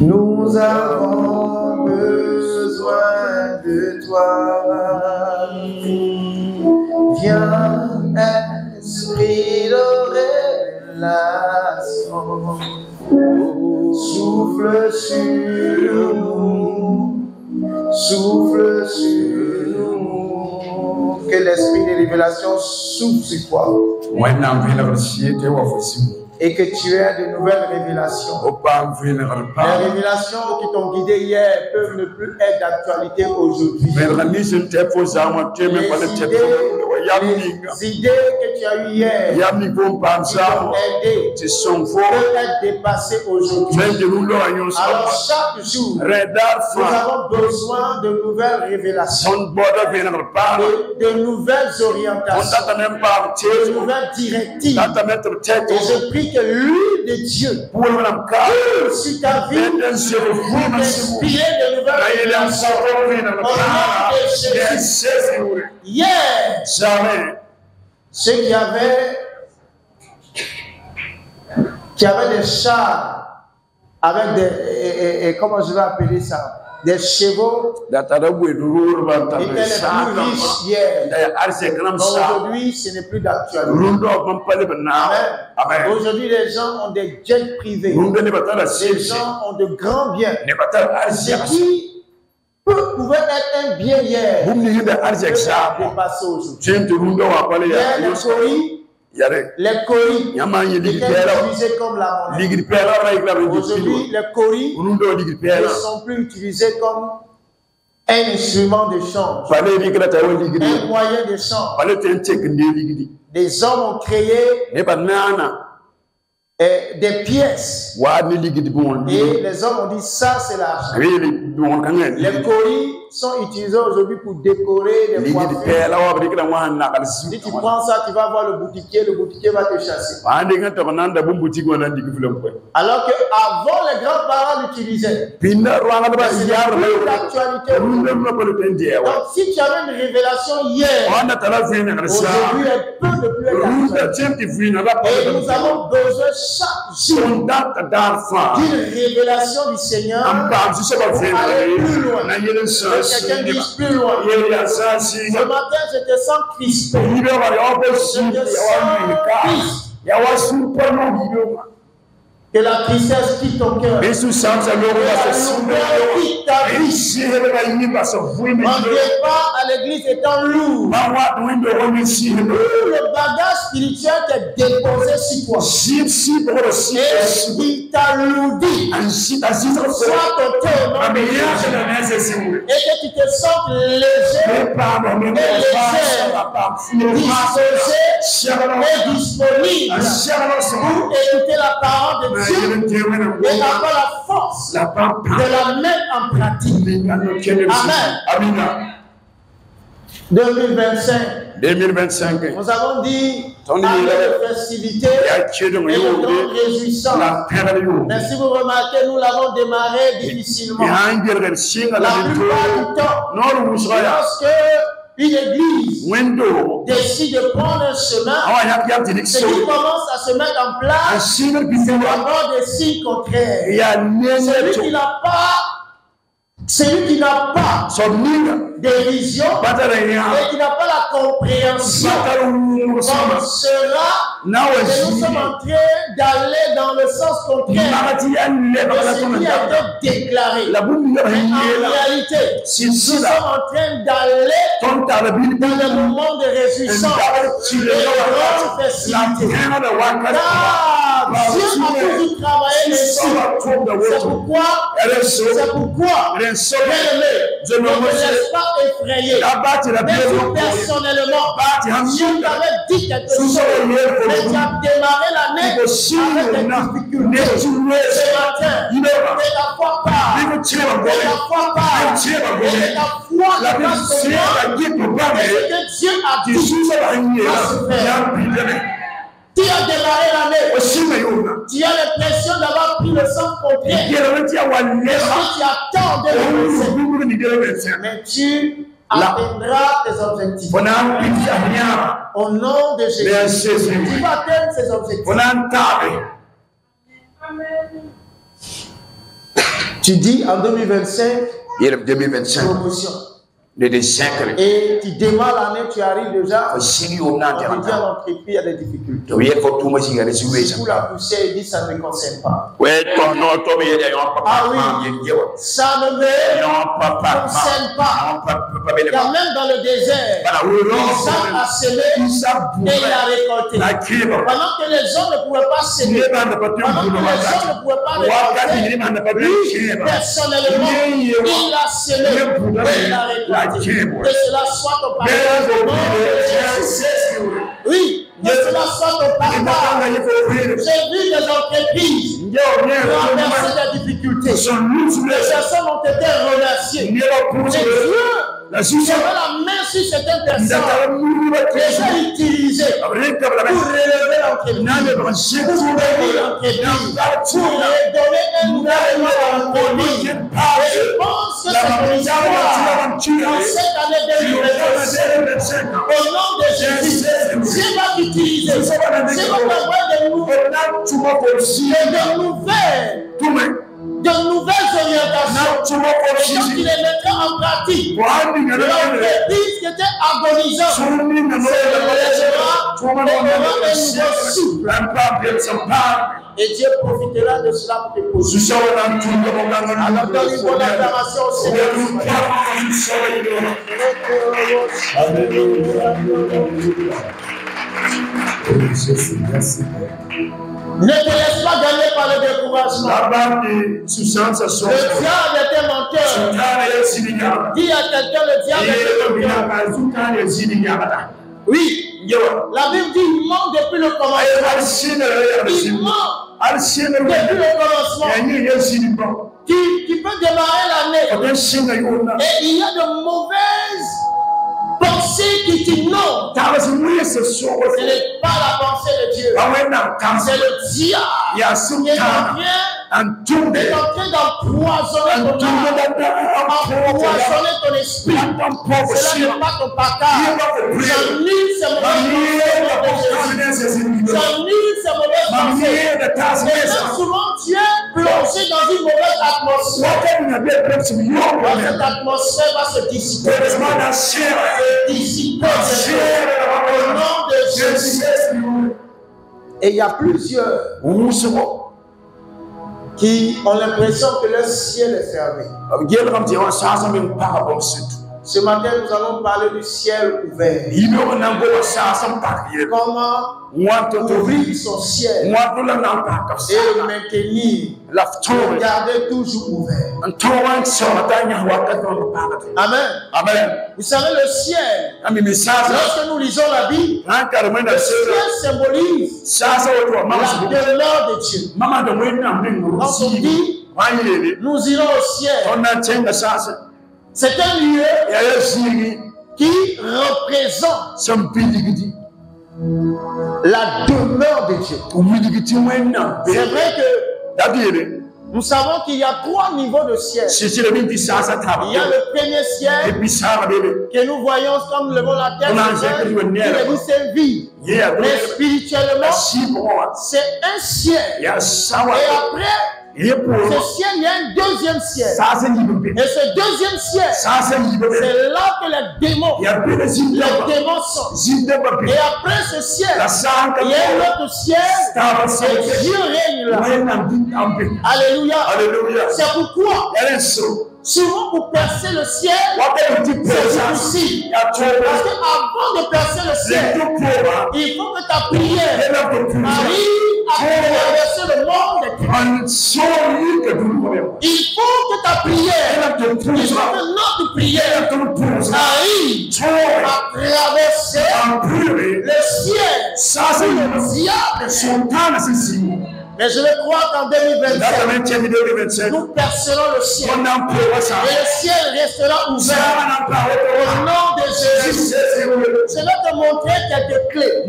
Nous avons besoin de toi. Viens, esprit de révélation, souffle sur nous, souffle sur nous. Que l'esprit de révélation souffle sur toi. Et que tu aies de nouvelles révélations. Les révélations qui t'ont guidé hier peuvent ne plus être d'actualité aujourd'hui. Les idées que tu as eues hier qui t'ont aidé peuvent être dépassées aujourd'hui. Alors chaque jour, nous avons besoin de nouvelles révélations, de nouvelles orientations, de nouvelles directives. Et je prie que l'huile de Dieu sur ta vie vous inspire de nouvelles révélations. Au nom de Jésus. Hier, ceux qui avaient des chars avec des comment je vais appeler ça? Des chevaux, ils étaient les plus riches hier. Aujourd'hui, ce n'est plus d'actualité. Amen. Aujourd'hui, les gens ont des jets privés. Les gens ont de grands biens. Ce qui pouvait être un bien hier, dépassé aujourd'hui. Hier, les coris étaient utilisés comme la monnaie. Aujourd'hui, les coris ne sont plus utilisés comme un instrument de change, un moyen de change. Des hommes ont créé des pièces. Et les hommes ont dit ça, c'est l'argent. Les coris sont utilisés aujourd'hui pour décorer des coiffures. Si tu prends ça, tu vas voir le boutiquier va te chasser. Alors qu'avant, les grands-parents l'utilisaient. Mais ce n'est plus d'actualité. Donc si tu avais une révélation hier, aujourd'hui elle peut ne plus être d'actualité. Et nous avons besoin chaque jour d'une révélation du Seigneur pour aller plus loin. Quelqu'un dit plus loin. Ce matin, je te sens crispé. Je te sens triste. Que la tristesse quitte ton cœur. Que la quitte ta vie. On départ à l'église étant lourd. Tout le bagage spirituel qui est déposé sur toi. Et il t'alourdit. Sois toté au nom de Jésus. Et que tu te sentes léger et légère, disposé et disponible pour écouter la parole de Dieu. Et avoir la force de la mettre en pratique. Amen. 2025. Nous avons dit année de festivité et de grande réjouissance. Mais si vous remarquez, nous l'avons démarré difficilement. La plupart du temps, lorsque une église décide de prendre un chemin, ce qui commence à se mettre en place, c'est d'abord des signes contraires. Celui qui n'a pas de vision et qui n'a pas la compréhension pensera que nous sommes en train d'aller dans le sens contraire de ce qui a été déclaré. Mais en réalité, nous sommes en train d'aller dans le moment de réjouissance et de grande festivité. Car Dieu a toujours travaillé dessus. C'est pourquoi, bien-aimé, ne me laisse pas effrayer. Même personnellement, Dieu t'avait dit quelque chose, mais tu as démarré l'année avec des difficultés. Ce matin, que ta foi part, que ta foi part, et que ta foi ne passe pas et ce que Dieu a dit va se faire. Tu as démarré l'année, tu as l'impression d'avoir pris le sens contraire. Et tu attends de le mais tu atteindras tes objectifs. Au nom de Jésus, tu vas atteindre ces objectifs. Tu dis en 2025, promotion. Et tu démarres l'année, tu arrives déjà. On te dit à l'entreprise, il y a des difficultés. Pour la poussière, il dit ça ne me concerne pas. Ah oui, ça ne me concerne pas. Il y a même dans le désert, Isaac a semé et il a récolté. Pendant que les hommes ne pouvaient pas semer, pendant que les hommes ne pouvaient pas récolter, lui, personnellement, il a semé et il a récolté. Que cela soit ton partage. Oui, que cela soit ton partage. J'ai vu des entreprises qui ont traversé des difficultés. Les personnes ont été remerciées. Mais Dieu, j'avais la main sur certaines personnes. Les a utilisées pour relever l'entreprise, pour bénir l'entreprise, pour redonner un nouvel élan à l'entreprise. Et je pense que c'est une histoire. Dans cette année 2025, au nom de Jésus, Dieu va t'utiliser. Dieu va t'envoyer de nouvelles orientations. Et quand il les mettra en pratique, l'entreprise qui était agonisante se relèvera et aura un nouveau souffle. Et Dieu profitera de cela pour te poser. Alors donne une bonne acclamation au Seigneur. Ne te laisse pas gagner par le découragement. Le diable était menteur. Dis à quelqu'un, le diable était menteur. Oui. La Bible dit il ment depuis le commencement. Il ment depuis le commencement. Qui peut démarrer l'année. Et il y a de mauvaises pensées qui disent non. Ce n'est pas la pensée de Dieu. C'est le diable qui est en train d'empoisonner ton âme, empoisonner ton esprit. Cela n'est pas ton partage. J'annule ces mauvaises pensées. J'annule ces mauvaises pensées. Et même souvent, tu es plongé dans une mauvaise atmosphère. Cette atmosphère va se dissiper. Au nom de Jésus. Et il y a plusieurs qui ont l'impression que le ciel est fermé. Ce matin, nous allons parler du ciel ouvert. Comment ouvrir son ciel et le maintenir, le garder toujours ouvert. Amen. Amen. Vous savez, le ciel, lorsque nous lisons la Bible, le ciel symbolise la demeure de Dieu. Quand on dit, nous irons au ciel, c'est un lieu qui représente la demeure de Dieu. C'est vrai que nous savons qu'il y a 3 niveaux de ciel. Il y a le premier ciel que nous voyons quand nous levons la tête, c'est vide. Mais spirituellement, c'est un ciel. Et après, ce ciel, il y a un deuxième ciel. Et ce deuxième ciel, c'est là que les démons sont. Et après ce ciel, il y a un autre ciel et Dieu règne là. Alléluia. C'est pourquoi souvent pour percer le ciel, c'est difficile. Parce qu'avant de percer le ciel, il faut que ta prière arrive à traverser le monde. Il faut que ta prière, il faut que notre prière arrive à traverser le ciel. Le diable. Mais je le crois qu'en 2025, nous percerons le ciel. Et le ciel restera ouvert. Au nom de Jésus. Je vais te montrer quelques clés qui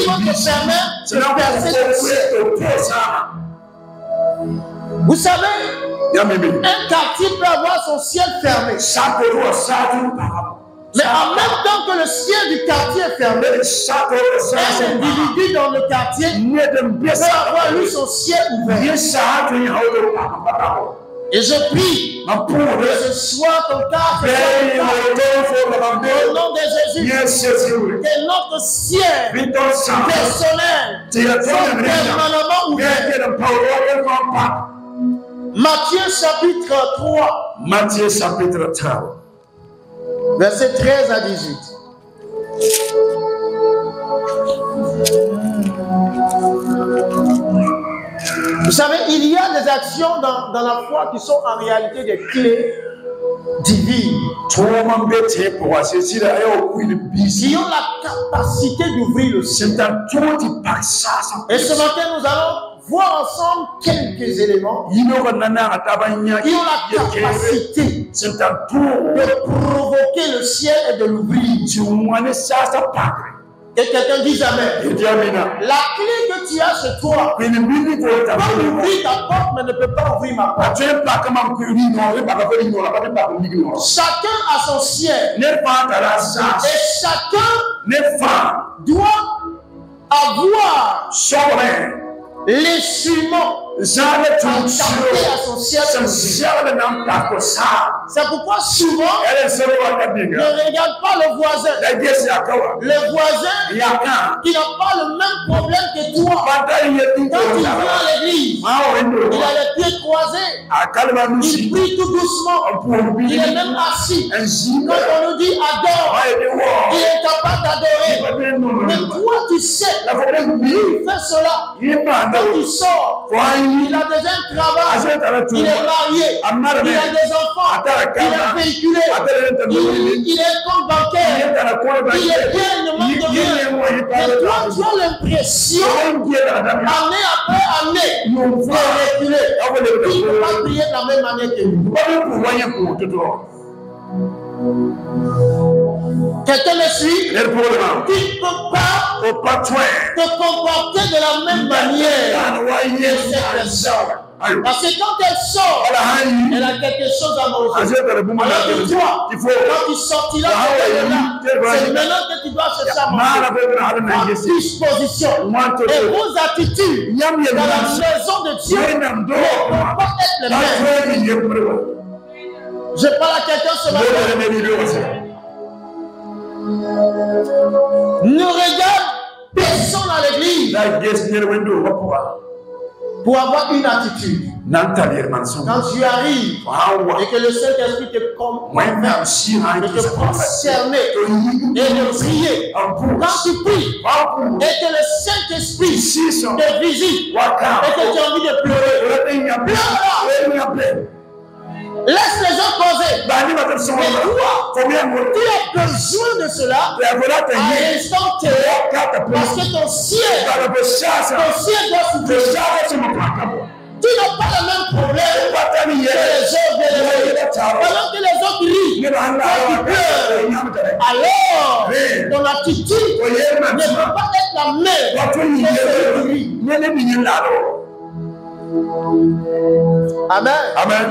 vont te permettre de percer le ciel. Vous savez, un quartier peut avoir son ciel fermé. Mais en même temps que le ciel du quartier est fermé, un individu dans le quartier peut avoir lui son ciel ouvert. Et je prie que ce soit ton cas, au nom de Jésus, que notre ciel personnel soit permanemment ouvert. Matthieu chapitre 3. Matthieu chapitre 3. Verset 13 à 18. Vous savez, il y a des actions dans la foi qui sont en réalité des clés divines. Qui ont la capacité d'ouvrir le ciel. Et ce matin, nous allons voir ensemble quelques éléments qui ont la capacité de provoquer le ciel et de l'ouvrir. Et quelqu'un dit Amen. La clé que tu as chez toi peut ouvrir ta porte, mais ne peut pas ouvrir ma porte. Chacun a son ciel. Et chacun doit avoir l'instrument à son ciel. C'est pourquoi souvent ne regarde pas le voisin. Le voisin qui n'a pas le même problème que toi. Quand il vient à l'église, il a les pieds croisés. Il prie tout doucement. Il est même assis. Quand on nous dit adore, il est capable d'adorer. Mais toi tu sais, il fait cela. Quand tu sors, il a déjà un travail, il est marié, il a des enfants, il est véhiculé, il est compte bancaire, il est bien, il ne manque de rien. Mais toi, tu as l'impression, année après année, de reculer. Il ne peut pas prier de la même manière que nous. Quelqu'un me suit? Tu ne peux pas te comporter de la même manière que cette personne. Parce que quand elle sort, elle a quelque chose à manger. Alors que toi, quand tu sortiras de là, c'est maintenant que tu dois chercher à manger. En disposition. Et vos attitudes dans la maison de Dieu ne peuvent pas être les mêmes. Je parle à quelqu'un ce matin. Ne regarde personne à l'église pour avoir une attitude. Quand tu arrives et que le Saint-Esprit te convainc de te concerner et de prier, quand tu pries et que le Saint-Esprit te visite et que tu as envie de pleurer, pleure. Laisse les gens causer. Mais toi, tu as besoin de cela à l'instant T, parce que ton ciel doit s'ouvrir. Tu n'as pas le même problème que les autres. Pendant que les autres rient, toi tu pleures. Alors, ton attitude ne peut pas être la même que celui qui rit. Amen. Amen.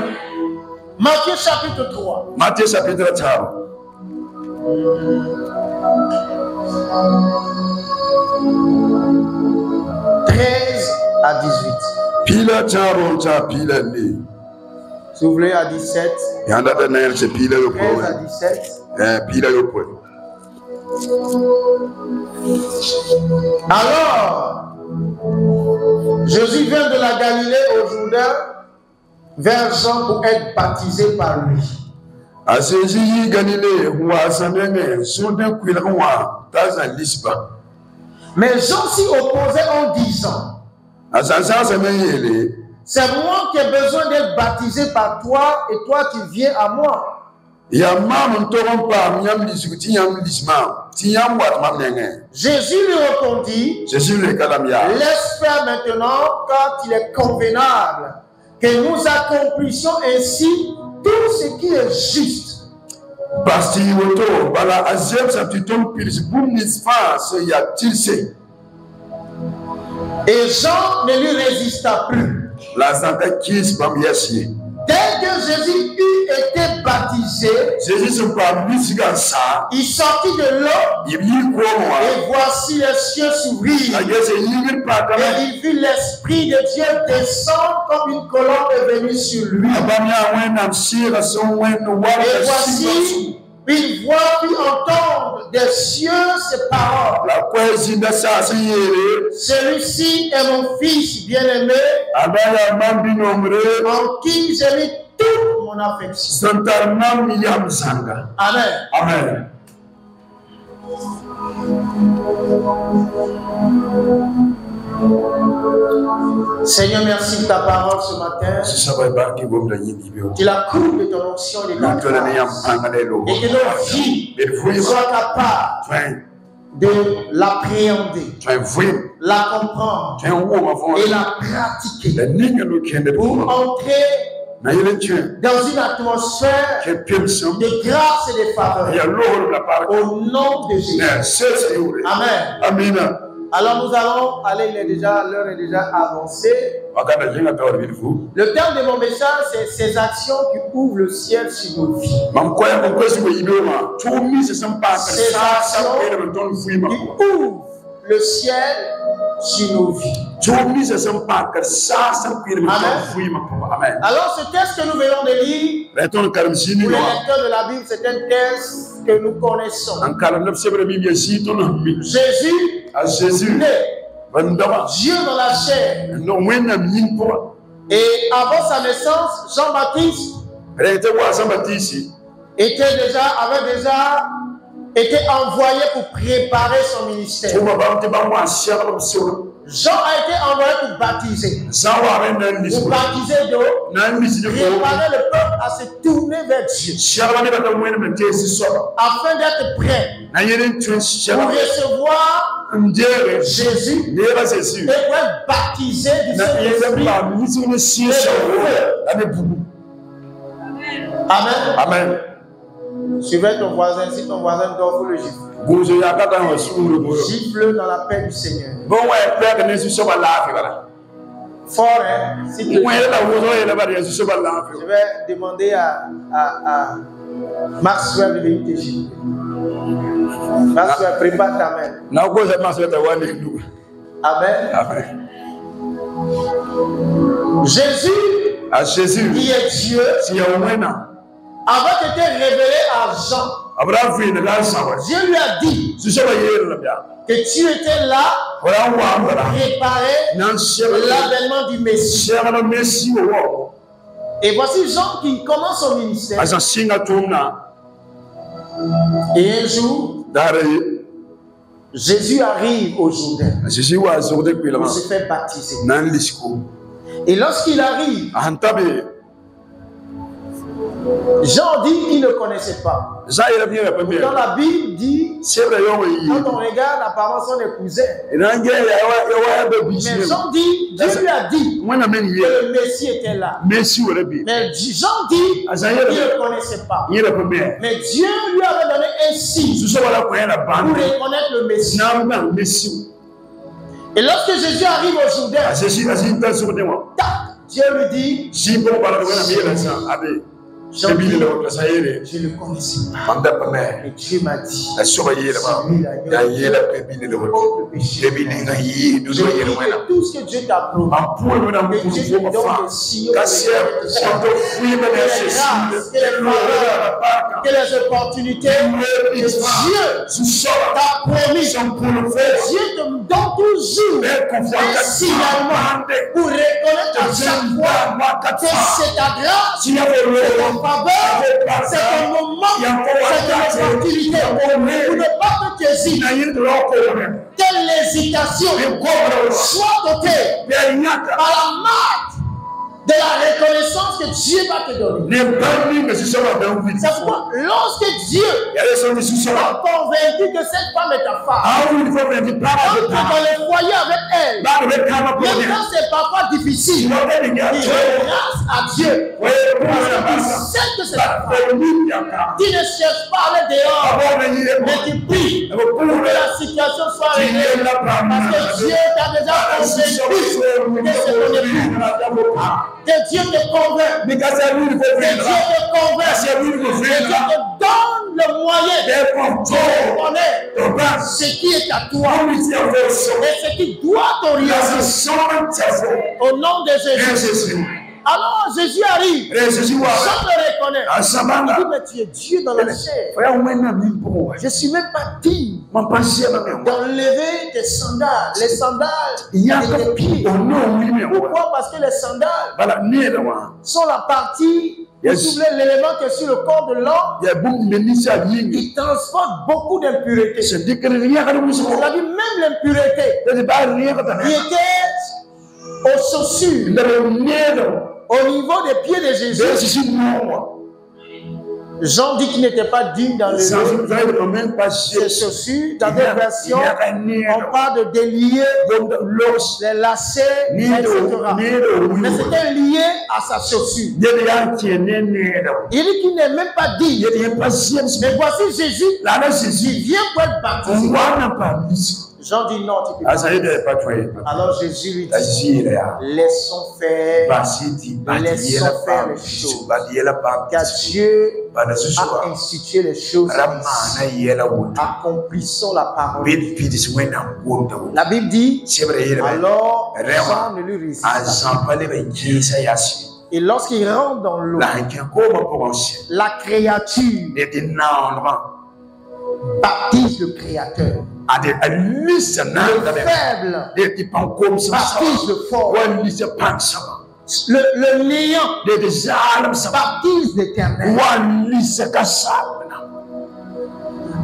Matthieu chapitre 3. Matthieu chapitre 3. À 18. Si vous voulez à 17. 13 à 17. Alors, Jésus vient de la Galilée au Jourdain vers Jean pour être baptisé par lui. Mais Jean s'y opposait en disant: c'est moi qui ai besoin d'être baptisé par toi et toi tu viens à moi. Jésus lui répondit: laisse faire maintenant, car il est convenable que nous accomplissions ainsi tout ce qui est juste. Et Jean ne lui résista plus. Dès que Jésus eut été baptisé, il sortit de l'eau et voici les cieux s'ouvrirent. Et il vit l'Esprit de Dieu descendre comme une colombe est venue sur lui. Et voici une voix fit entendre des cieux ces paroles. Celui-ci est mon fils bien-aimé, en qui j'ai mis toute mon affection. Amen. Amen. Seigneur, merci de ta parole ce matin. Qu'il la coupe de ton onction et de ta grâce. Et que nos vies soient capables de l'appréhender, la comprendre et la pratiquer pour entrer dans une atmosphère de grâce et de faveur. Au nom de Jésus. Amen. Amen. Alors nous allons aller, l'heure est déjà avancée. Le thème de mon message, c'est ces actions qui ouvrent le ciel sur nos vies. Ces actions qui ouvrent le ciel sur nos vies. Amen. Alors ce texte que nous venons de lire, pour les lecteurs de la Bible, c'est un texte que nous connaissons. Jésus né, Dieu dans la chair. Et avant sa naissance, Jean-Baptiste avait déjà été envoyé pour préparer son ministère. Jean a été envoyé pour baptiser. Pour baptiser d'eau, préparer le peuple à se tourner vers Dieu. Afin d'être prêt pour recevoir Jésus et pour être baptisé du Saint-Esprit. Amen. Amen. Suivez ton voisin, si ton voisin dort, vous le gifle. Gifle dans la paix du Seigneur. Fort, hein? Si tu veux. Je vais demander à Maxwell de venir te gifler. Maxwell, prépare ta main. Amen. Amen. Jésus, qui est Dieu, avait été révélé à Jean. Dieu lui a dit que tu étais là pour préparer l'avènement du Messie. Et voici Jean qui commence son ministère. Et un jour, Jésus arrive au Jourdain pour se faire baptiser. Et lorsqu'il arrive, Jean dit qu'il ne connaissait pas. Dans la Bible dit, quand on regarde apparemment son cousin. Mais Jean dit, Dieu lui a dit que le Messie était là. Mais Jean dit qu'il ne connaissait pas. Mais Dieu lui avait donné un signe pour reconnaître le Messie. Et lorsque Jésus arrive au Jourdain, Dieu lui dit, Jean dit, je ne le connaissais pas. Et Dieu m'a dit, tout ce que Dieu t'a promis, que Dieu te donne des signaux, que les opportunités que Dieu t'a promis. Dieu te donne toujours un signalement pour reconnaître à chaque fois que c'est ta grâce, c'est ton faveur, c'est ton moment, c'est ton opportunité pour ne pas te taisir. Quelle hésitation soit ôtée par la marque de la reconnaissance que Dieu va te donner. C'est pourquoi lorsque Dieu sera convaincu que cette femme est ta femme, entre dans le foyer avec elle, même quand c'est parfois difficile, il rend grâce à Dieu sais que c'est ta femme. Tu ne cherches pas à aller dehors, mais tu pries pour que la situation soit réglée. Parce que Dieu t'a déjà convaincu que c'est ton époux. Que Dieu te convainc. Que Dieu te convainc. Que Dieu te donne le moyen de connaître ce qui est à toi et ce qui doit t'orienter. Au nom de Jésus. Alors Jésus arrive. Sans le reconnaître. Il dit, mais tu es Dieu dans la chair. Je ne suis même pas digne d'enlever tes sandales. Les sandales de tes pieds. Pourquoi? Parce que les sandales sont la partie, l'élément qui est sur le corps de l'homme. Il transporte beaucoup d'impuretés. C'est-à-dire même l'impureté qui était aux chaussures. Au niveau des pieds de Jésus, Jean dit qu'il n'était pas digne d'enlever ses chaussures. Dans des versions, on parle de délier, les lacets, etc. Mais c'était lié à sa chaussure. Il dit qu'il n'est même pas digne. Mais voici Jésus, il vient pour être baptisé. Jean dit non, tu peux pas. Alors Jésus lui dit, laissons faire les choses. Car Dieu a institué les choses. Accomplissons la parole. La Bible dit, alors Jean ne lui résiste pas. Et lorsqu'il rentre dans l'eau, la créature baptise le Créateur. Le faible baptise le fort. Le néant baptise l'éternel.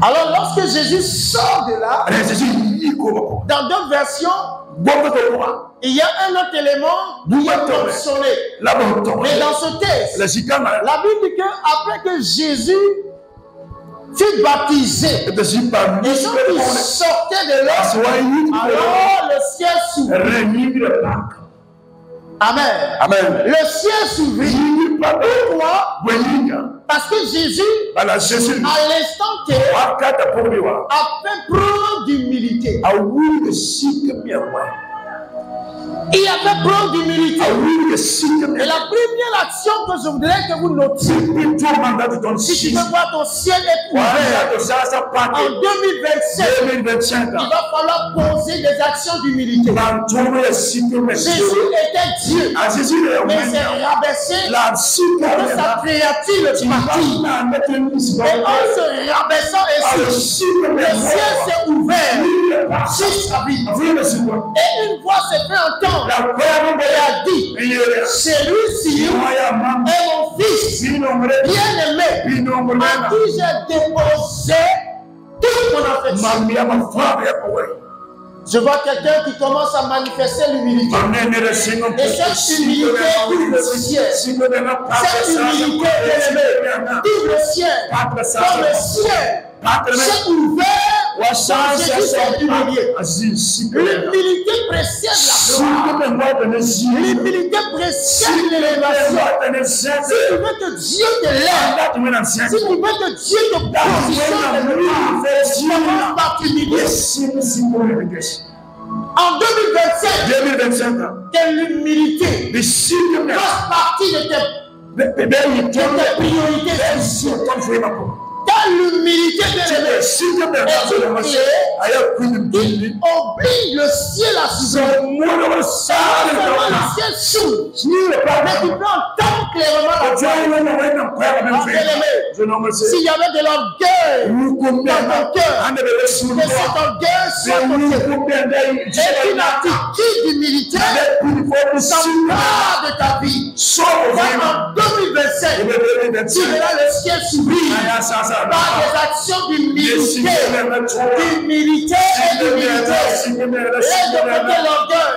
Alors lorsque Jésus sort de là, dans d'autres versions, il y a un autre élément qui est mentionné. Mais dans ce texte, la Bible dit qu'après que Jésus fut baptisé, et quand il sortait de là, alors le ciel s'ouvrit. Amen. Le ciel s'ouvrit. Pourquoi? Parce que Jésus, à l'instant T, a fait preuve d'humilité. Il a fait preuve d'humilité. Et la première action que je voudrais que vous notiez, si tu veux voir ton ciel est ouvert en 2027, il va falloir poser des actions d'humilité. Jésus était Dieu, mais il s'est rabaissé pour que sa créature partie. Et en se rabaissant ainsi, le ciel s'est ouvert sur sa vie. Et une voix s'est fait entendre. Et a dit, celui-ci est mon fils bien-aimé, à qui j'ai déposé toute mon affection. Je vois quelqu'un qui commence à manifester l'humilité. Et cette humilité ouvre le ciel. Cette humilité ouvre le ciel. Comme le ciel s'est ouvert. L'humilité précède la gloire. L'humilité précède l'élévation. Si tu veux que Dieu te lève, si tu veux que Dieu te positionne, commence par t'humilier. En 2027, que l'humilité fasse partie de tes priorités. Dans l'humilité de il oblige le ciel à s'ouvrir. Le ciel s'ouvre. Mais tu peux entendre clairement la voix. S'il y avait de l'orgueil dans ton cœur, que cet orgueil soit ôté. Et une attitude d'humilité s'empare de ta vie. En 2027, tu verras le ciel s'ouvrir. Par des actions d'humilité et d'humilité. Laisse de côté l'orgueil.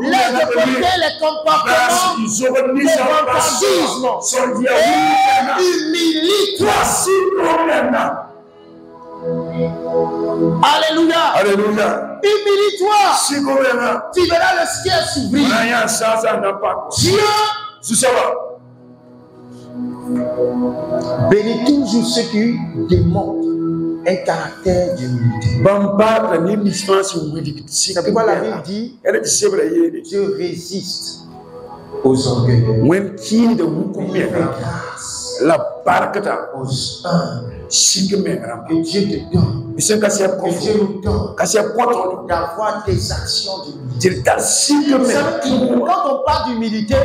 Laisse de côté les comportements, les vandalismes. Et humilie-toi. Alléluia. Humilie-toi. Tu verras le ciel s'ouvrir. Dieu Bénis toujours ceux qui démontrent un caractère d'humilité. C'est pourquoi la Bible dit Dieu résiste aux orgueilleux. Il fait grâce aux humbles. Que Dieu te donne. Que Dieu nous donne d'avoir des actions d'humilité. Quand on parle d'humilité,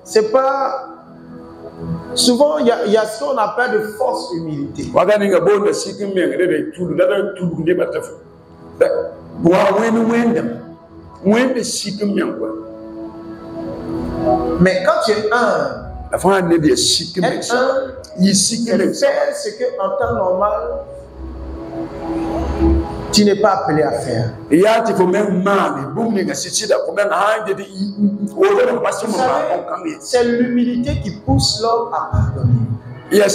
c'est pas. Souvent, il y a ce qu'on appelle de fausse humilité. Mais quand tu es humble, c'est faire ce qu'en temps normal, tu n'es pas appelé à faire. C'est l'humilité qui pousse l'homme à pardonner. Quand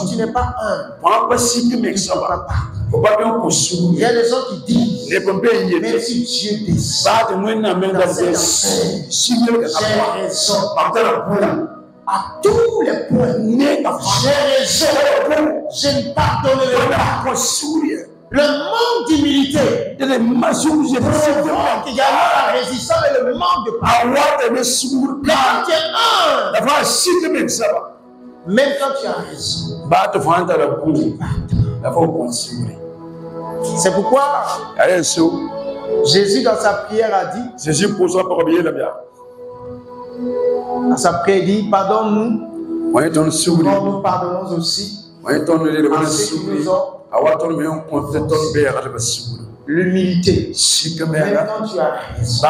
tu n'es pas humble, tu ne peux pas pardonner. Il y a des gens qui disent, même si Dieu descend dans cette affaire, j'ai raison. À tous les points, j'ai raison. Je ne pardonnerai pas. Le manque d'humilité provoque également la résistance et le manque de pardon. Mais quand tu es humble, même quand tu as raison, c'est pourquoi Jésus dans sa prière a dit, dans sa prière, il dit, pardonne-nous, comme nous pardonnons aussi à ceux qui nous ont. L'humilité, même quand tu as raison,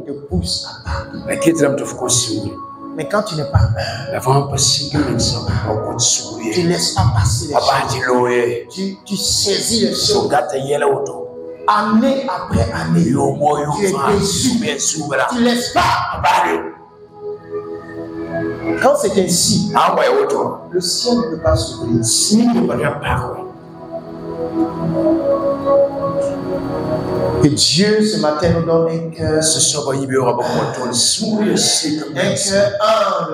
te pousse à pardonner. Mais quand tu n'es pas humble, tu ne laisses pas passer les choses. Tu saisis les choses. Année après année, tu es déçu. Tu ne laisses pas. Quand c'est ainsi, le ciel ne peut pas s'ouvrir. Que Dieu ce matin nous donne un cœur humble. Le ciel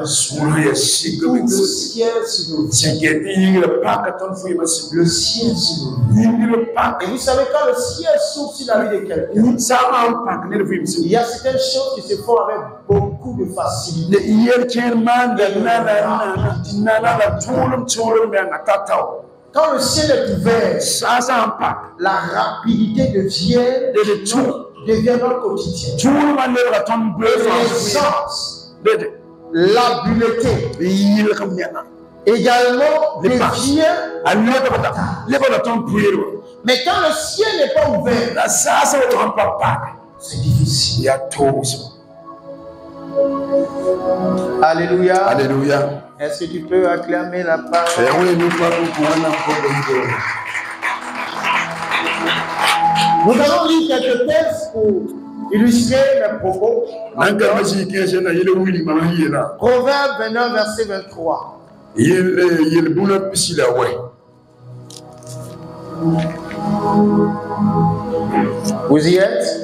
sur nous. Le ciel sur nous. Et vous savez, quand le ciel s'ouvre sur la vie de quelqu'un, il y a certaines choses qui se font avec beaucoup de facilité. Quand le ciel est ouvert, la rapidité devient notre quotidien. L'aisance, l'habileté également devient. Mais quand le ciel n'est pas ouvert, c'est difficile. Alléluia. Alléluia. Est-ce que tu peux acclamer la parole? Nous allons lire quelques textes pour illustrer mes propos. Proverbe 29, verset 23. Vous y êtes?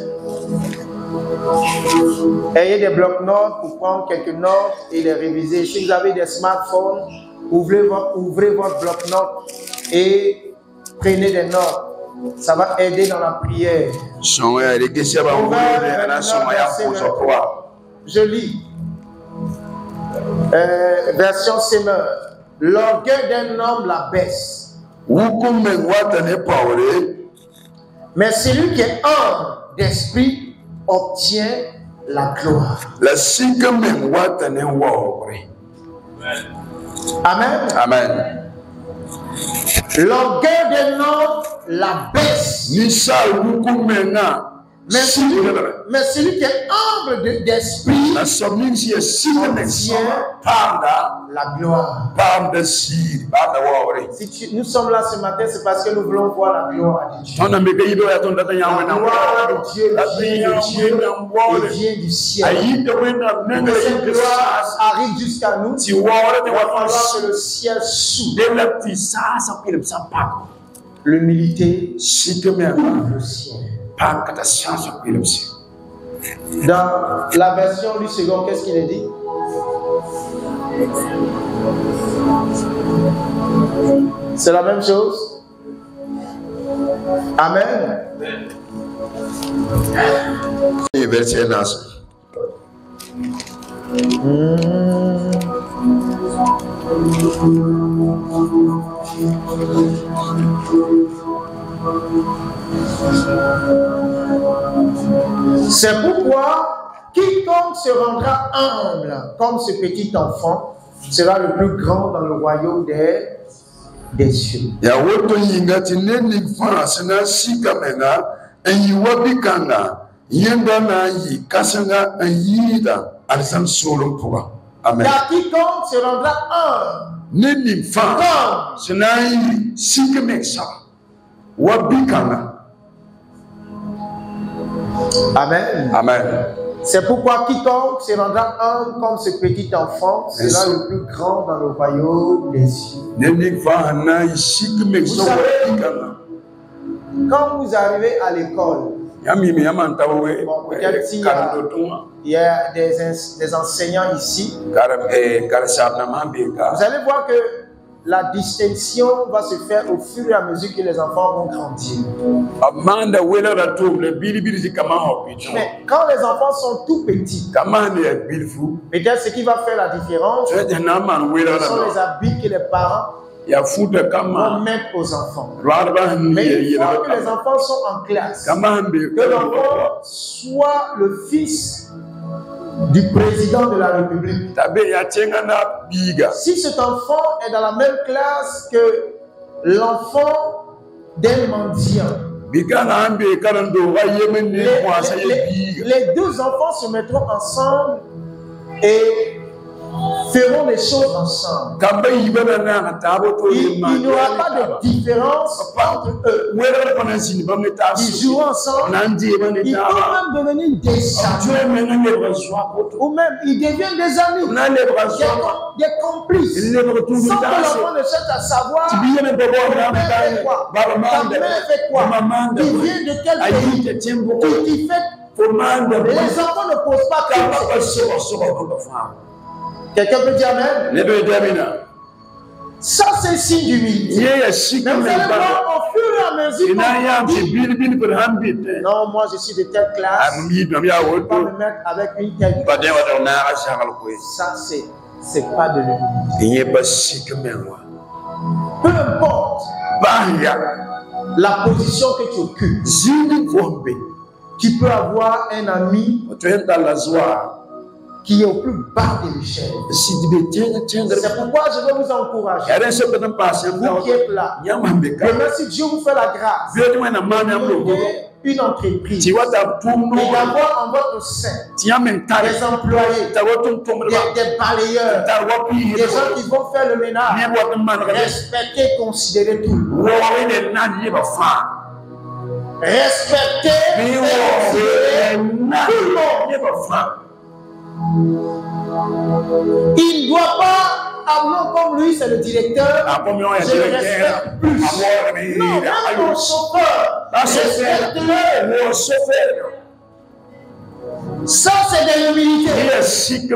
Ayez des blocs-notes pour prendre quelques notes et les réviser. Si vous avez des smartphones, ouvrez votre bloc-notes et prenez des notes. Ça va aider dans la prière. Je lis. Version Semeur. L'orgueil d'un homme la baisse. Mais celui qui est humble d'esprit obtient la gloire. Amen. Amen. L'orgueil d'un homme la baisse. Mais celui qui est humble d'esprit obtient la gloire. Si nous sommes là ce matin, c'est parce que nous voulons voir la gloire de Dieu. La gloire de Dieu vient du ciel. Pour que cette gloire arrive jusqu'à nous, il va falloir que le ciel s'ouvre. L'humilité ouvre le ciel. Dans la version du second, qu'est-ce qu'il est dit? C'est la même chose. Amen. Verset 9. C'est pourquoi quiconque se rendra humble comme ce petit enfant sera le plus grand dans le royaume des cieux. Amen. Car quiconque se rendra humble. Amen. Amen. C'est pourquoi quiconque se rendra humble comme ce petit enfant sera le plus grand dans le royaume des cieux. Vous savez, quand vous arrivez à l'école, peut-être s'il y a des enseignants ici, vous allez voir que la distinction va se faire au fur et à mesure que les enfants vont grandir. Mais quand les enfants sont tout petits, peut-être ce qui va faire la différence, ce sont les habits que les parents vont mettre aux enfants. Mais une fois que les enfants sont en classe, que l'enfant soit le fils du président de la République. Si cet enfant est dans la même classe que l'enfant d'un mendiant, les deux enfants se mettront ensemble et feront les choses ensemble. Il n'y aura pas de différence entre eux. Ils joueront ensemble. Ils peuvent même devenir des amis. Ou même ils deviennent des amis. Des complices. Sans que l'enfant ne cherche à savoir ton père fait quoi, ta mère fait quoi, qui vient de quel pays, qui fait. Les enfants ne posent pas de questions. Quelqu'un peut dire Amen? Ça, c'est signe d'humilité. Mais vous allez voir au fur et à mesure. Non, moi je suis de telle classe. Je ne peux pas me mettre avec une telle classe. Ça, c'est pas de l'humilité. Peu importe la position que tu occupes, tu peux avoir un ami qui est au plus bas de l'échelle. C'est pourquoi je veux vous encourager. Vous qui êtes là, demain si Dieu vous fait la grâce, une entreprise, et d'avoir en votre sein des employés, des balayeurs, des gens qui vont faire le ménage, respecter, considérer tout le monde. Respecter, considérer tout le monde. Il ne doit pas, non, comme lui, c'est le directeur, je le respecte plus. Non, même mon chauffeur, respecte-le. Ça, c'est de l'humilité. Respecte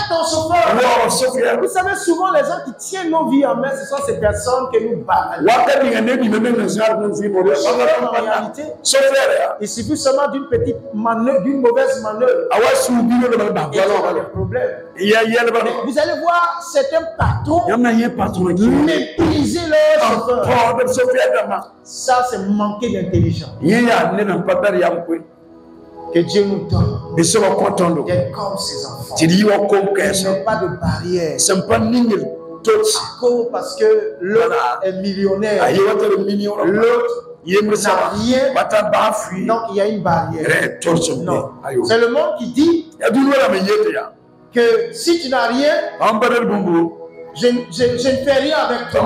ton chauffeur. Vous savez, souvent, les gens qui tiennent nos vies en main, ce sont ces personnes que nous battons. En réalité, il suffit seulement d'une petite manœuvre, d'une mauvaise manœuvre. Et il y a des problèmes. Vous allez voir certains patrons mépriser leurs chauffeurs. Ça, c'est manquer d'intelligence. Que Dieu nous donne d'être comme ses enfants. Il n'y a pas de barrière. Parce que l'autre est millionnaire. L'autre n'a rien. Donc il y a une barrière. Non. C'est le monde qui dit que si tu n'as rien, je ne fais rien avec toi.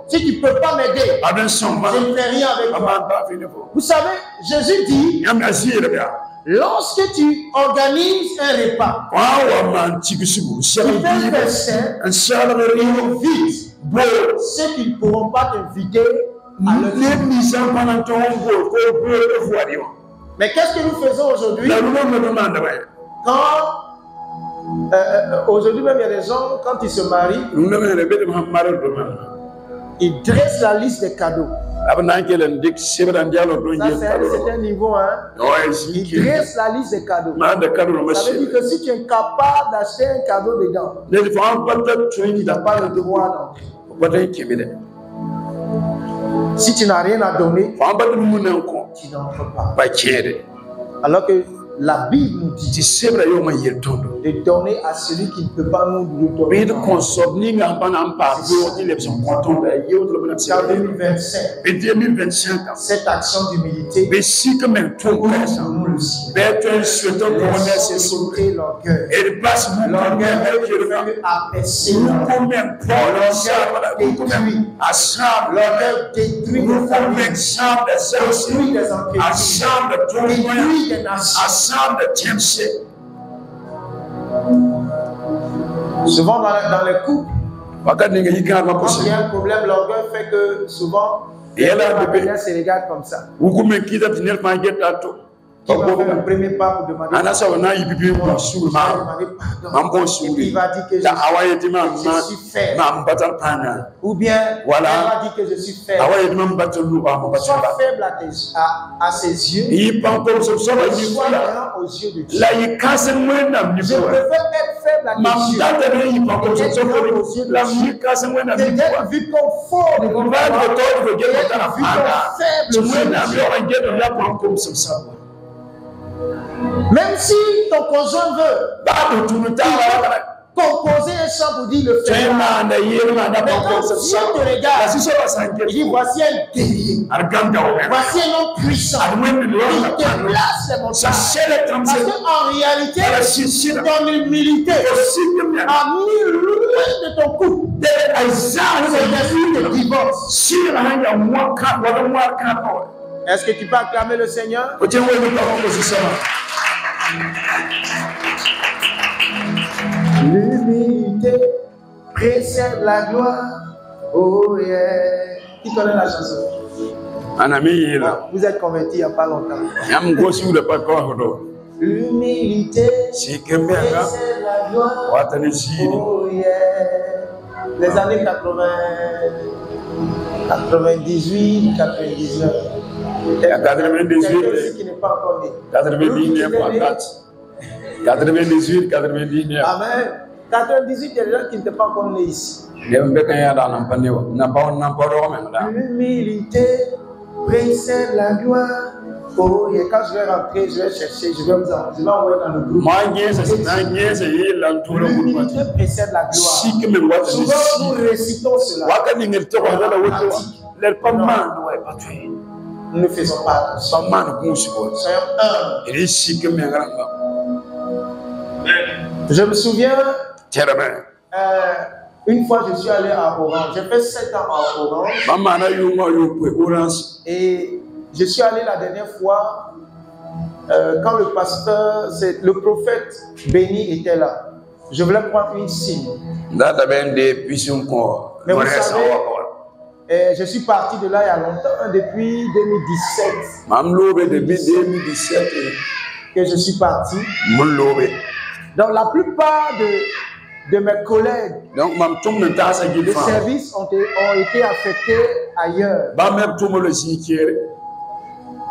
Si tu ne peux pas m'aider, je ne fais rien avec toi. Vous savez, Jésus dit, lorsque tu organises un repas, tu fais un saint, ils invitent ceux qui ne pourront pas t'inviter à leur Mais qu'est-ce que nous faisons aujourd'hui? Quand aujourd'hui même il y a des gens, quand ils se marient, ils dressent la liste des cadeaux. Ça, c'est un niveau, hein? Ils dressent la liste des cadeaux. Ça veut dire que si tu es capable d'acheter un cadeau dedans, tu n'as pas le devoir d'entrer. Si tu n'as rien à donner, tu n'entres pas. Alors que la Bible nous dit de donner à celui qui ne peut pas nous le donner. En 2025, cette action d'humilité, nous le ciel. Sauter l'orgueil. L'orgueil apaiser. L'orgueil détruit les nations. Souvent dans les couples, quand il y a un problème, l'orgueil fait que souvent les partenaires se regardent comme ça. Qui va faire le premier pas pour demander pardon. Et puis il va dire que je suis faible. Ou bien elle va dire que je suis faible. Sois faible à ses yeux. Et sois grand aux yeux de Dieu. Je préfère être faible à tes yeux. Et être grand aux yeux de Dieu. Peut-être vu comme fort devant toi. Peut-être vu comme faible aux yeux de Dieu. Même si ton conjoint veut composer un chant pour dire le faire. Mais quand Dieu te regarde, il dit voici un guerrier. Voici un homme puissant. Il déplace les montagnes. Parce qu'en réalité, ton humilité a mis loin de ton couple. C'est divorce. Est-ce que tu peux acclamer le Seigneur? L'humilité précède la gloire. Oh yeah. Qui connaît la chanson? Vous êtes convertis il n'y a pas longtemps. L'humilité précède la gloire. Oh yeah. Les années 80, 98, 99. Il y a 98 qui n'est pas encore né. 99, 98, 99. Amen. 98, il y a des gens qui n'étaient pas encore nés ici. L'humilité précède la gloire. Oh, et quand je vais rentrer, je vais chercher, je vais envoyer dans le groupe. L'humilité précède la gloire. Souvent, nous récitons cela. Nous ne faisons pas attention. Soyons humbles. Je me souviens, une fois je suis allé à Orange. J'ai fait 7 ans à Orange. Et je suis allé la dernière fois quand le pasteur, le prophète béni était là. Je voulais prendre une signe. Mais vous savez, je suis parti de là il y a longtemps, depuis 2017. Que je suis parti. Donc la plupart de mes collègues de service ont été affectés ailleurs.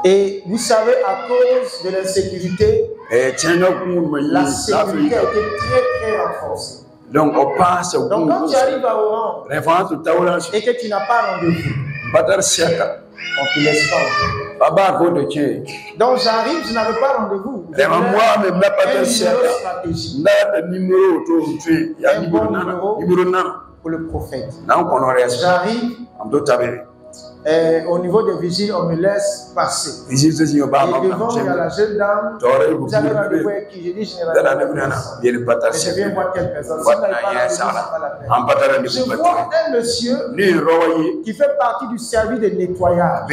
Et vous savez, à cause de l'insécurité, la sécurité a été très renforcée. Donc quand tu arrives à Orange et que tu n'as pas rendez-vous, on te laisse pas. Donc j'arrive, je n'avais pas rendez-vous. Un numéro stratégique. Un bon numéro pour le prophète. J'arrive. Au niveau des vigiles, on me laisse passer. Et devant, il y a la jeune dame. Vous avez rendez-vous avec qui? Je dis généralement. Je viens voir quelle personne. Si vous n'avez pas rendez-vous, je vois un monsieur qui fait partie du service de nettoyage.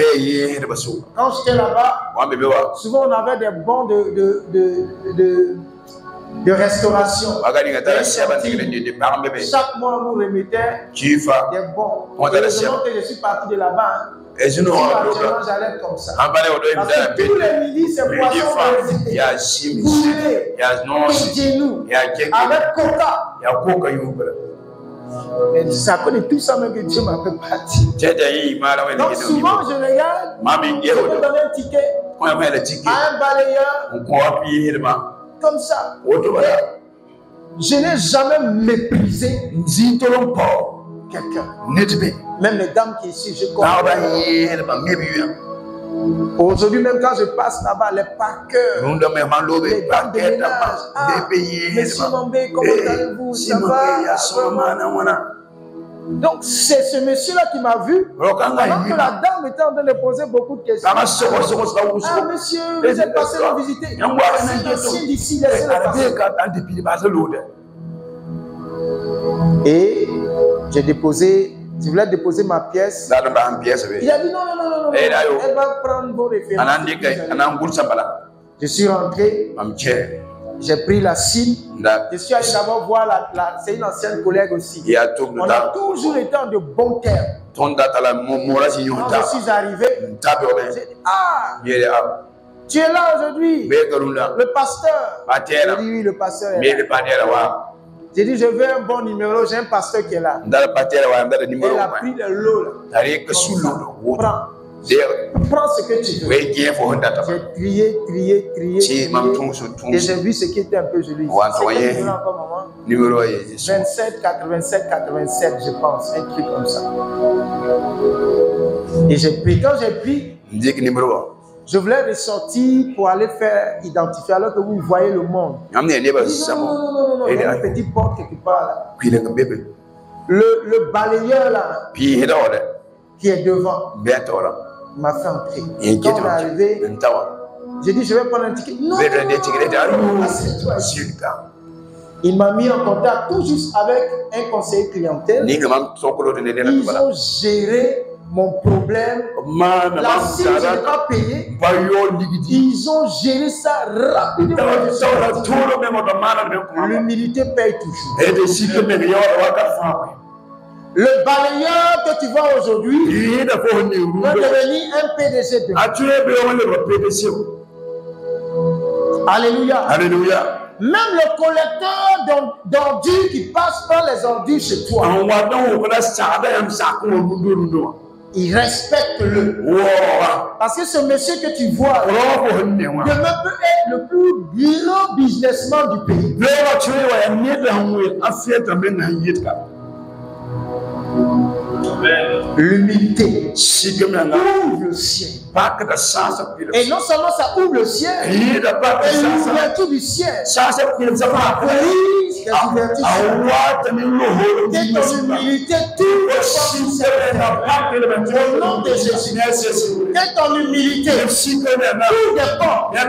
Quand j'étais là-bas, souvent on avait des bons de restauration. Chaque mois, on nous remettait des bons. Heureusement que je suis parti de là-bas. j'allais comme ça. Parce que tous les midis, ces poissons chez nous, avec coca. Mais c'est à cause de tout ça même que Dieu m'a fait partir. Donc souvent je regarde, je peux donner un ticket à un balayeur comme ça. Et je n'ai jamais méprisé quelqu'un. Même les dames qui sont ici, je comprends. Aujourd'hui, même quand je passe là-bas, les paqueurs, les dames de ménage, monsieur Mambé, comment allez-vous? Ça va? Donc, c'est ce monsieur-là qui m'a vu, alors que la dame était en train de poser beaucoup de questions. Ah, monsieur, vous êtes passé nous visiter. C'est ancien d'ici, laissez-le passer. Et j'ai déposé, je voulais déposer ma pièce. Il a dit non, elle va prendre vos références. Je suis rentré, j'ai pris la SIM, je suis allé d'abord voir c'est une ancienne collègue aussi. On a toujours été en de bons termes. Quand je suis arrivé, j'ai dit, tu es là aujourd'hui, le pasteur. J'ai dit oui, le pasteur est là. J'ai dit, je veux un bon numéro, j'ai un pasteur qui est là. Elle a pris le lot là. Prends ce que tu veux. J'ai trié. Et j'ai vu ce qui était un peu joli. C'est encore, maman? 27, 87, 87, je pense. Un truc comme ça. Et j'ai pris. Quand j'ai pris, je voulais ressortir pour aller faire identifier alors que vous voyez le monde. Non, il y a une petite porte quelque part là. Le balayeur là, qui est devant, m'a fait entrer. Quand on est arrivé, j'ai dit je vais prendre un ticket. Non, il m'a mis en contact tout juste avec un conseiller clientèle. Ils ont géré mon problème. La SIM, je n'ai pas payé. Ils ont géré ça rapidement. L'humilité paye toujours. Le balayeur que tu vois aujourd'hui peut devenir un PDG demain. Alléluia. Alléluia. Même le collecteur d'ordures qui passe par les ordures chez toi, il respecte-le. Parce que ce monsieur que tu vois demain peut être le plus gros businessman du pays. L'humilité ouvre le ciel. Et non seulement ça ouvre le ciel, et l'ouverture du ciel. Et ton humilité au nom de Jésus. Que ton humilité ouvre des portes, des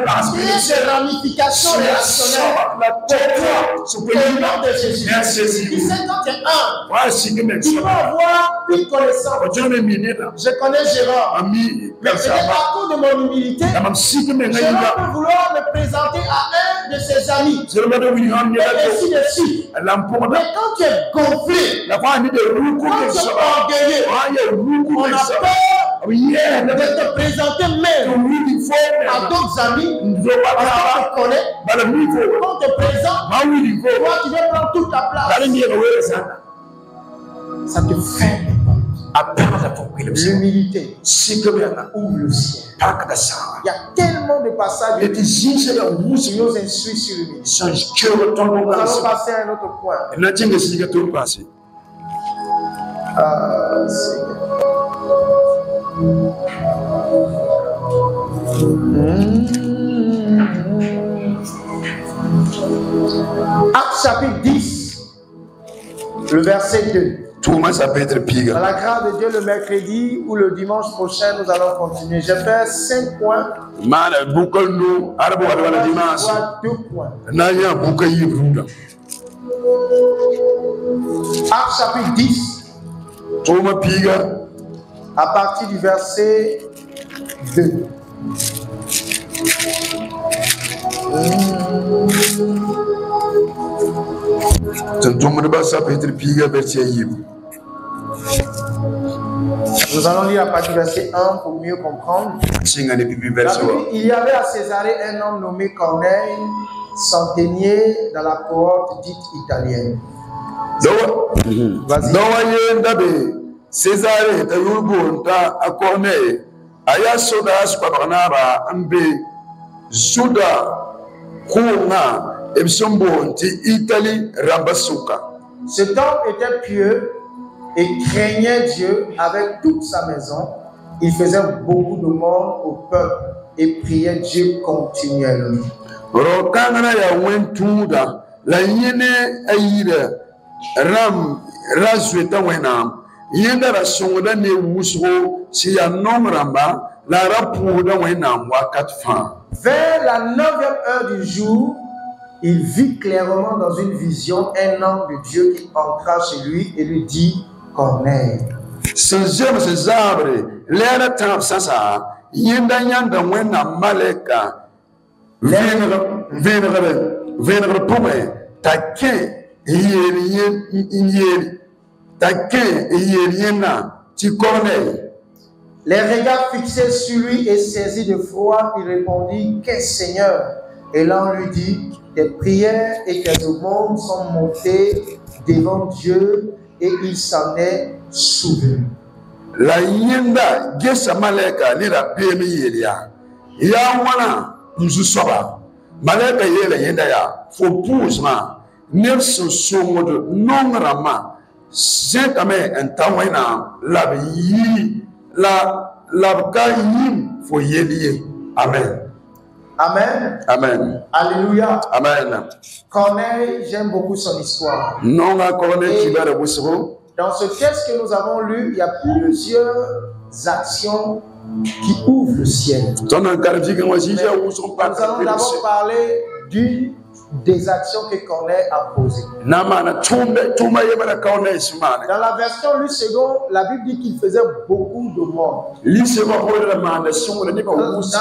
ramifications relationnelles au nom de Jésus. Il sait quand tu es un, tu vas avoir une connaissance. Je connais Gérard. Mais à cause de mon humilité, Gérard peut vouloir me présenter à un de ses amis. Et ainsi de suite. Mais quand tu es gonflé, quand tu es orgueilleux, on a peur de te présenter même à d'autres amis. Parce qu'on te connaît. Quand on te présente, toi tu veux prendre toute ta place. Ça te fait. L'humilité ouvre le ciel. Il y a tellement de passages qui nous instruisent sur l'humilité. Nous allons passer à un autre point. Actes chapitre 10, le verset 2. Dans la grâce de Dieu, le mercredi ou le dimanche prochain, nous allons continuer. J'ai fait 5 points. Je vois 2 points. Actes chapitre 10. À partir du verset 2. Nous allons lire à partir du verset 1 pour mieux comprendre. Il y avait à Césarée un homme nommé Corneille, centenier dans la cohorte dite italienne. Vas-y. Césarée, ta yurbo, ta a Corneille, aya soda, spabanara, ambe, Souda, Kouna, Ebsombo, Italie, Rambasuka. Cet homme était pieux et craignait Dieu avec toute sa maison. Il faisait beaucoup de monde au peuple et priait Dieu continuellement. Rokangana ya wentuda la yene ayira ram razweta wenam yenda la songoda ne wusro si ya nomramba la rapuda wenam wakat fin. Vers la 9e heure du jour, il vit clairement dans une vision un homme de Dieu qui entra chez lui et lui dit: Corneille. Ces arbres, l'air temps ça, yenda yanda wenam maleka. Vénère pour taquin Corneille. Les regards fixés sur lui et saisi de froid, il répondit: Qu'est-ce, Seigneur? Et l'ange lui dit: Tes prières et tes aumônes sont montées devant Dieu et il s'en est souvenu. La yenda gesa maleka ni la pemi yelia. Ya wana Mzusoba, Malaka yela yenda ya, for Puzma, Nelson Somodo, non rama, Zentame and Tawena, la yim for Yeli. Amen. Amen. Amen. Alléluia. Amen. Corneille, j'aime beaucoup son histoire. Non, la Corneille qui va le Boussero. Dans ce texte que nous avons lu, il y a plusieurs actions qui ouvre le ciel. Nous allons d'abord parler d'une des actions que Corneille a posées. Dans la version lue seconde, la Bible dit qu'il faisait beaucoup de morts. Dans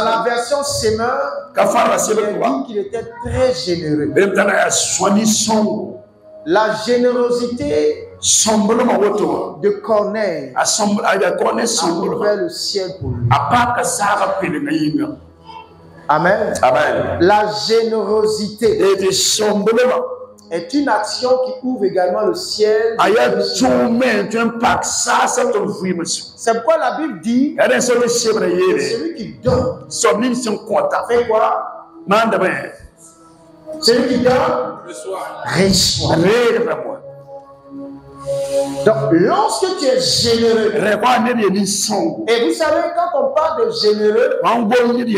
la version semeur, il dit qu'il était très généreux. La générosité de Corneille a ouvert le ciel pour lui. Amen. Amen. La générosité est une action qui ouvre également le ciel. C'est pourquoi la Bible dit que celui qui donne fait quoi? Celui qui donne reçoit. Donc, lorsque tu es généreux, et vous savez, quand on parle de généreux,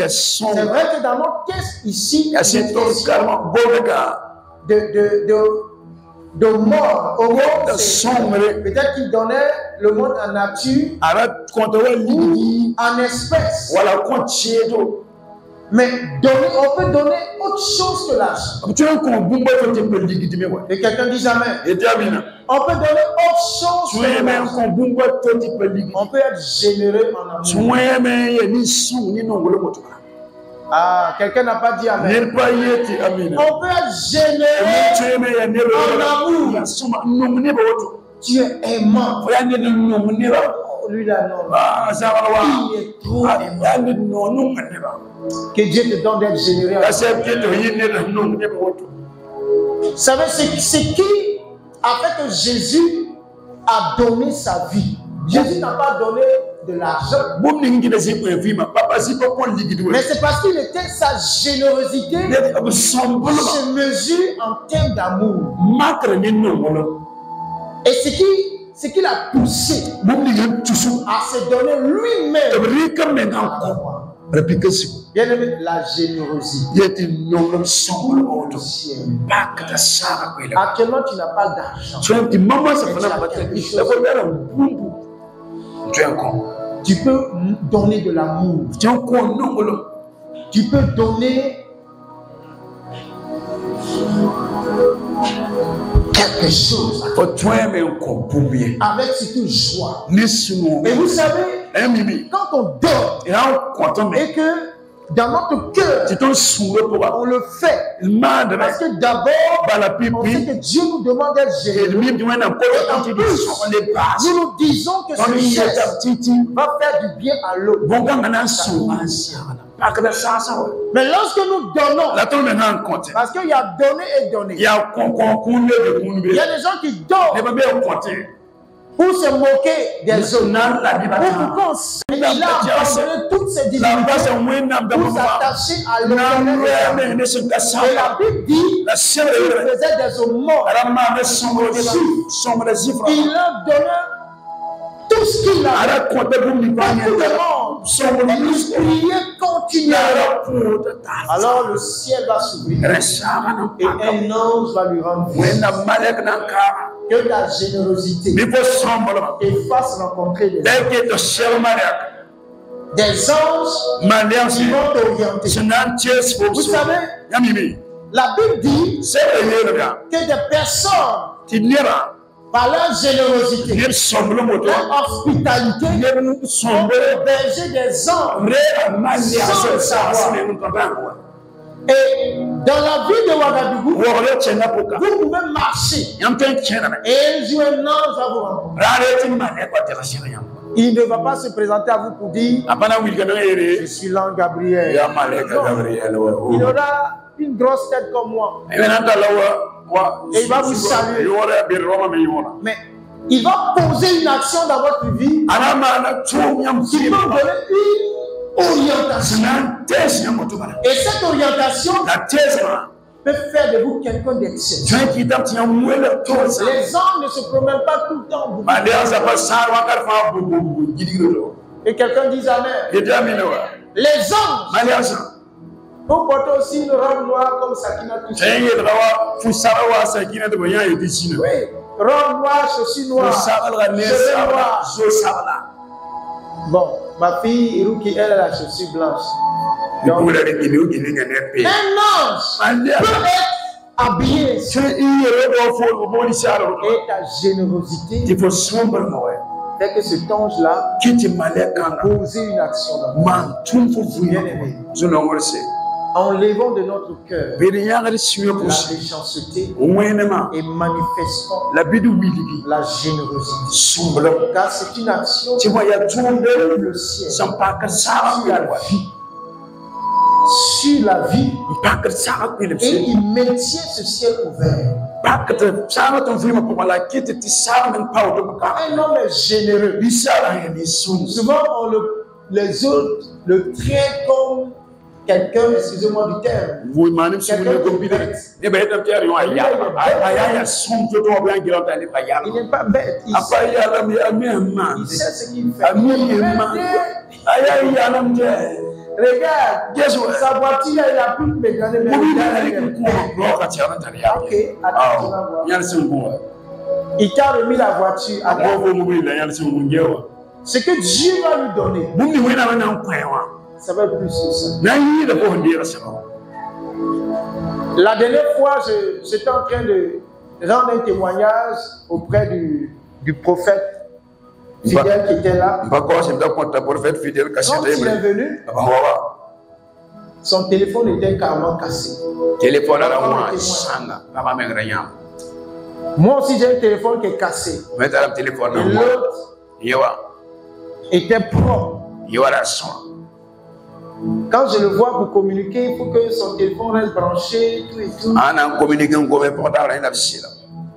c'est vrai que dans notre texte ici, de mort au monde, peut-être qu'il donnait le monde en nature ou en espèces. Mais donner, on peut donner autre chose que l'argent. Et quelqu'un dit jamais. On peut donner autre chose que l'argent. On peut être généreux en amour. Ah, quelqu'un n'a pas dit amen. On peut être généreux en amour. Tu es aimant. Oh, lui là, non. Il est trop aimant. Que Dieu te donne d'être généreux. Vous savez, c'est qui a fait que Jésus a donné sa vie. Jésus n'a pas donné de l'argent. Mais c'est parce qu'il était sa générosité se mesure en termes d'amour. Et ce qui l'a poussé à se donner lui-même. Bien aimé, la générosité. Actuellement, tu n'as pas d'argent. Tu peux donner de l'amour. Tu peux donner quelque chose avec surtout joie. Et vous savez, quand on donne et que dans notre cœur, on le fait. Parce que d'abord, on sait que Dieu nous demande d'être généreux. Et en plus, nous disons que ce geste va faire du bien à l'autre. Mais lorsque nous donnons, parce qu'il y a donner et donner, il y a des gens qui donnent pour se moquer des autres, il a abandonné toutes ses divinités pour s'attacher à l'éternel. Et la Bible dit qu'il faisait des aumônes. Il leur donnait tout ce qu'il avait. Beaucoup de monde. Et ils priaient continuellement. Alors le ciel va s'ouvrir. Et un ange va lui rendre visite. Que la générosité te fasse rencontrer des anges qui vont t'orienter. Vous savez, la Bible dit que des personnes, par leur générosité, leur hospitalité, ont hébergé des anges sans le savoir. Et dans la ville de Ouagadougou, vous pouvez marcher et un jour un ange va vous rencontrer. Il ne va pas se présenter à vous pour dire je suis l'ange Gabriel. Non. Il aura une grosse tête comme moi. Et il va vous saluer. Mais il va poser une action dans votre vie qui va donner une orientation. Et cette orientation peut faire de vous quelqu'un d'exceptionnel. Les hommes ne se promènent pas tout le temps. Et quelqu'un dit amen. Les anges vous portez aussi une robe noire comme Sakina Touché. Oui, robe noire, chaussures noires, cheveux noirs. Bon, ma fille Iruki, elle a la chaussure blanche. Donc, un ange peut être habillé. Et ta générosité fait que cet ange-là pose une action dans nous. Enlevons de notre cœur la méchanceté et manifestons la générosité. Car c'est une action qui ouvre le ciel sur la vie et il maintient ce ciel ouvert. Un homme est généreux. Souvent, les autres le traitent comme quelqu'un, excusez-moi du terme, quelqu'un de bête. Il n'est pas bête. Il sait ce qu'il fait. Regarde, sa voiture, il a plus de mécanisme. Ok, attends, il t'a remis la voiture. Ce que Dieu va lui donner, ça va être plus que ça. La dernière fois, j'étais en train de rendre un témoignage auprès du prophète fidèle qui était là. Quand il est venu, son téléphone était carrément cassé. Moi aussi, j'ai un téléphone qui est cassé. Et l'autre était propre. Quand je le vois pour communiquer, il faut que son téléphone reste branché, tout et tout.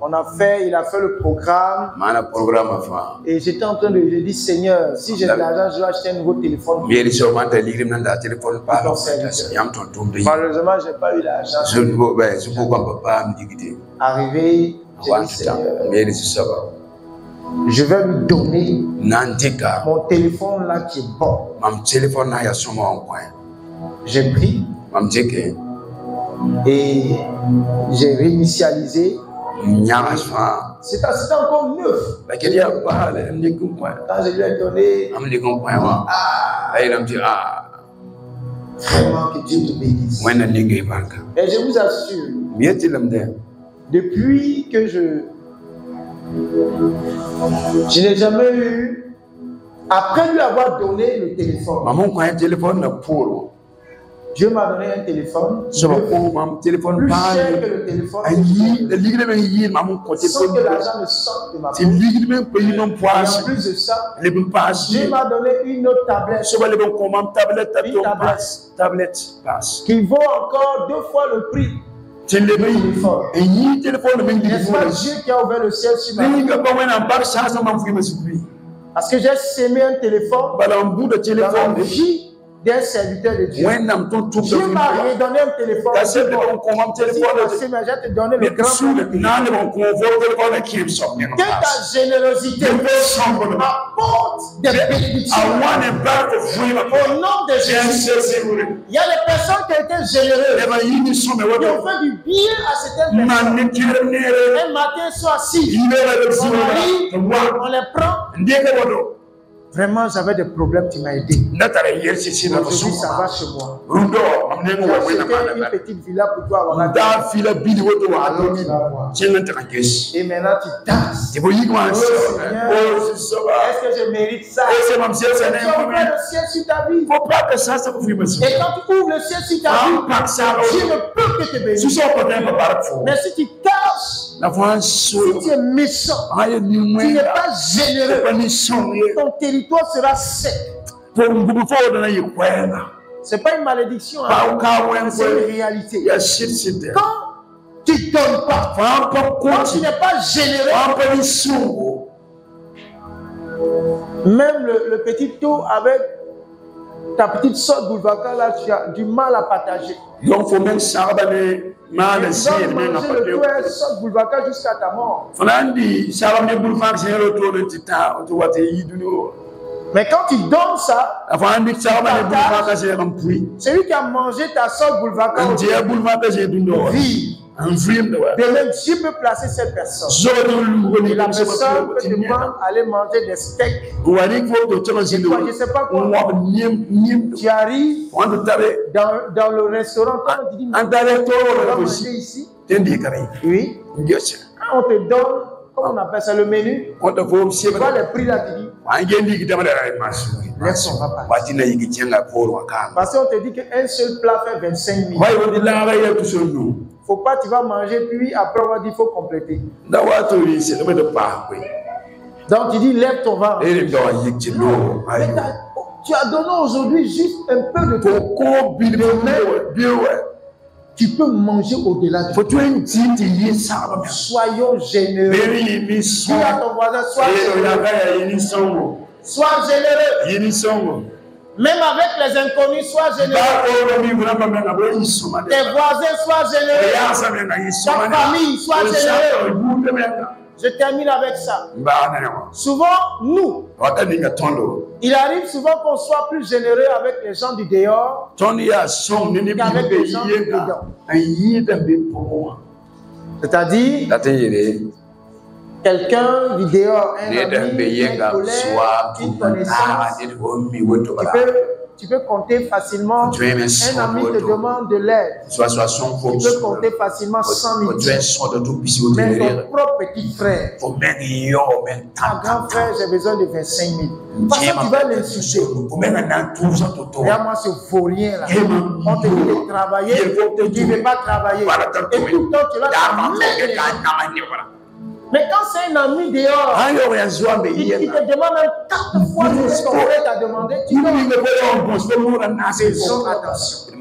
Il a fait le programme. Et j'étais en train de dire, Seigneur, si j'ai de l'argent, je vais acheter un nouveau téléphone. Malheureusement, je n'ai pas eu l'argent. Arrivé, j'ai dit, Seigneur, je vais lui donner mon téléphone là qui est bon. J'ai pris et j'ai réinitialisé. C'était encore neuf. Quand je lui ai donné, vraiment que Dieu te bénisse. Et je vous assure, depuis que je n'ai jamais eu, après lui avoir donné le téléphone, Dieu m'a donné un téléphone. Plus cher cher que le téléphone. Sans que l'argent ne sorte de ma poche. Et en plus de ça, Dieu m'a donné une autre tablette. Une tablette qui vaut encore 2 fois le prix. N'est-ce pas Dieu qui a ouvert le ciel sur ma vie? Parce que j'ai semé un téléphone dans la vie d'un serviteur de Dieu. Dieu m'a redonné un téléphone. Je vais te donner le grand que ta générosité apporte des bénédictions. Au nom de Jésus. Il y a des personnes qui ont été généreuses, qui ont fait du bien à certaines personnes. Un matin, soit assis, on les prend. Vraiment, j'avais des problèmes, tu m'as aidé. Aujourd'hui, ça va chez moi. C'était une petite villa pour toi. Et maintenant, tu danses. Oh, est-ce que je mérite ça? Tu as ouvert le ciel sur ta vie. Et quand tu ouvres le ciel sur ta vie, Dieu ne peut que te bénir. Mais si tu caches, si tu es méchant, tu n'es pas généreux, ton territoire sera sec. Ce n'est pas une malédiction, c'est une réalité. Quand tu ne donnes pas, quand tu n'es pas généreux, même le petit taux avec ta petite soeur Boulevard, là, tu as du mal à partager. Donc, il faut même ça. Tu vas manger le soeur Boulevard jusqu'à ta mort. Mais quand tu donnes ça, celui qui a mangé ta soeur Boulevard vit. Demain, Dieu peut placer cette personne. Et la personne peut demander d'aller manger des steaks. Je ne sais pas quoi. Tu arrives dans le restaurant. Quand tu dis, on va manger ici. Oui. On te donne, comment on appelle ça, le menu. Tu vois les prix là, tu dis. Laisse, on va partir. Parce qu'on te dit qu'un seul plat fait 25 000. Faut pas, tu vas manger, puis après on va dire qu'il faut compléter. Donc tu dis, lève ton ventre. Tu as donné aujourd'hui juste un peu de ton corps. Tu peux manger au-delà de toi. Soyons généreux. Dis à ton voisin, sois généreux. Sois généreux. Même avec les inconnus, sois généreux. Tes voisins, sois généreux. Ta famille, sois généreux. Je termine avec ça. Souvent, nous, il arrive souvent qu'on soit plus généreux avec les gens du dehors qu'avec les gens du dedans. C'est-à-dire, quelqu'un du dehors, un ami, un collègue, une connaissance, tu peux compter facilement. Un ami te demande de l'aide. Tu peux compter facilement 100 000. Mais ton propre petit frère, ton grand frère, j'ai besoin de 25 000. Parce que tu vas l'insulter. Regarde, moi, ce vaurien là. On te dit de travailler, tu ne veux pas travailler. Et tout le temps, tu vas te mettre. Mais quand c'est un ami dehors, il te demande 4 fois ce que ton frère t'a demandé, tu dois faisons attention.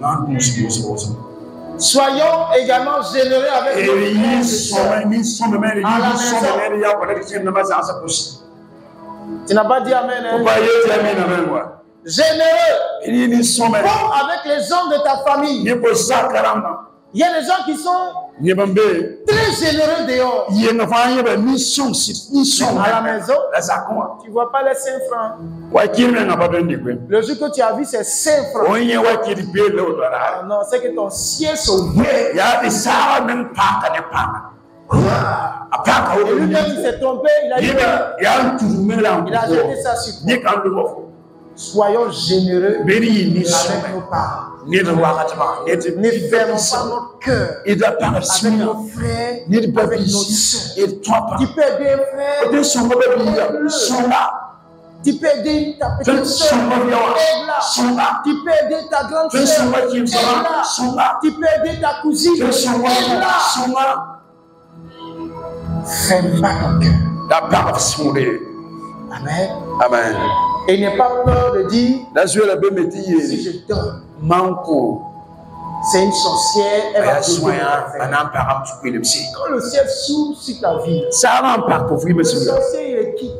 Soyons également généreux avec nos frères. Tu n'as pas dit amen. Généreux. Bon avec les hommes de ta famille. Il y a des gens qui sont très généreux dehors. À la maison, tu ne vois pas les 5 francs. Le jour que tu as vu, c'est 5 francs. Non, c'est que ton ciel s'ouvre. Et lui-même, il s'est trompé. Il a jeté ça sur toi. Soyons généreux avec nos parents. Ne fermons pas notre cœur avec nos frères, avec nos soeurs. Tu peux aider un frère, Tu peux aider ta petite soeur. Aide-la. Tu peux aider ta grande soeur. Aide-la. Tu peux aider ta cousine. Aide-la. Ferme pas ton cœur. Amen. Amen. Et n'aie pas peur de dire si je donne. C'est une sorcière, elle va te donner. Quand le ciel s'ouvre sur ta vie, le sorcier, il est qui?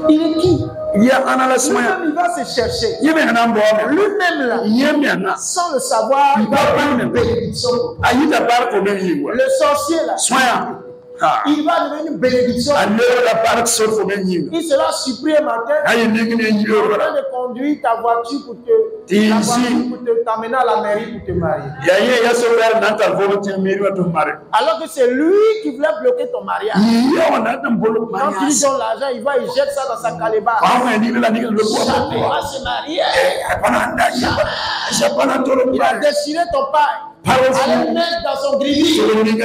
Il est qui? Lui-même, il va se chercher. Lui-même, là, sans le savoir, il va prendre une bénédiction. Le sorcier, là, il va devenir une bénédiction. Il sera surpris un matin en train de conduire ta voiture pour t'amener à la mairie pour te marier. Alors que c'est lui qui voulait bloquer ton mariage. Quand tu lui donnes l'argent, il jette ça dans sa calebasse. Jamais il va se marier. Il a dessiné ton père. Allez mettre dans son grille. Jamais il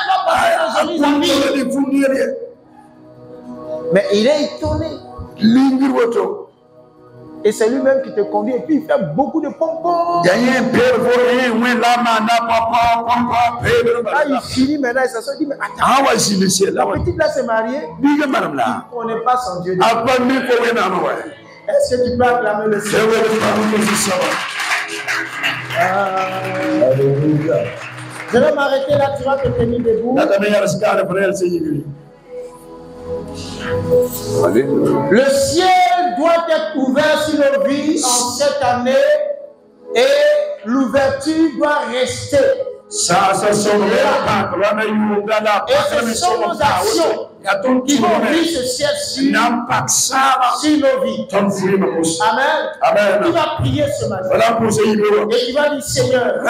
va passer de jolis amis. Mais il est étonné. Et c'est lui-même qui te conduit. Et puis il fait beaucoup de pompons. Quand il finit maintenant, il s'assoit. Il dit, mais attends, la petite là s'est mariée. Il ne connaît pas son Dieu. Est-ce que tu peux acclamer le Seigneur? Je vais m'arrêter là, tu vas te tenir debout. Le ciel doit être ouvert sur nos vies en cette année et l'ouverture doit rester. Et ce sont nos actions qui vont ouvrir ce ciel sur nos vies. Amen. Tu vas prier ce matin. Et tu vas dire, Seigneur, tu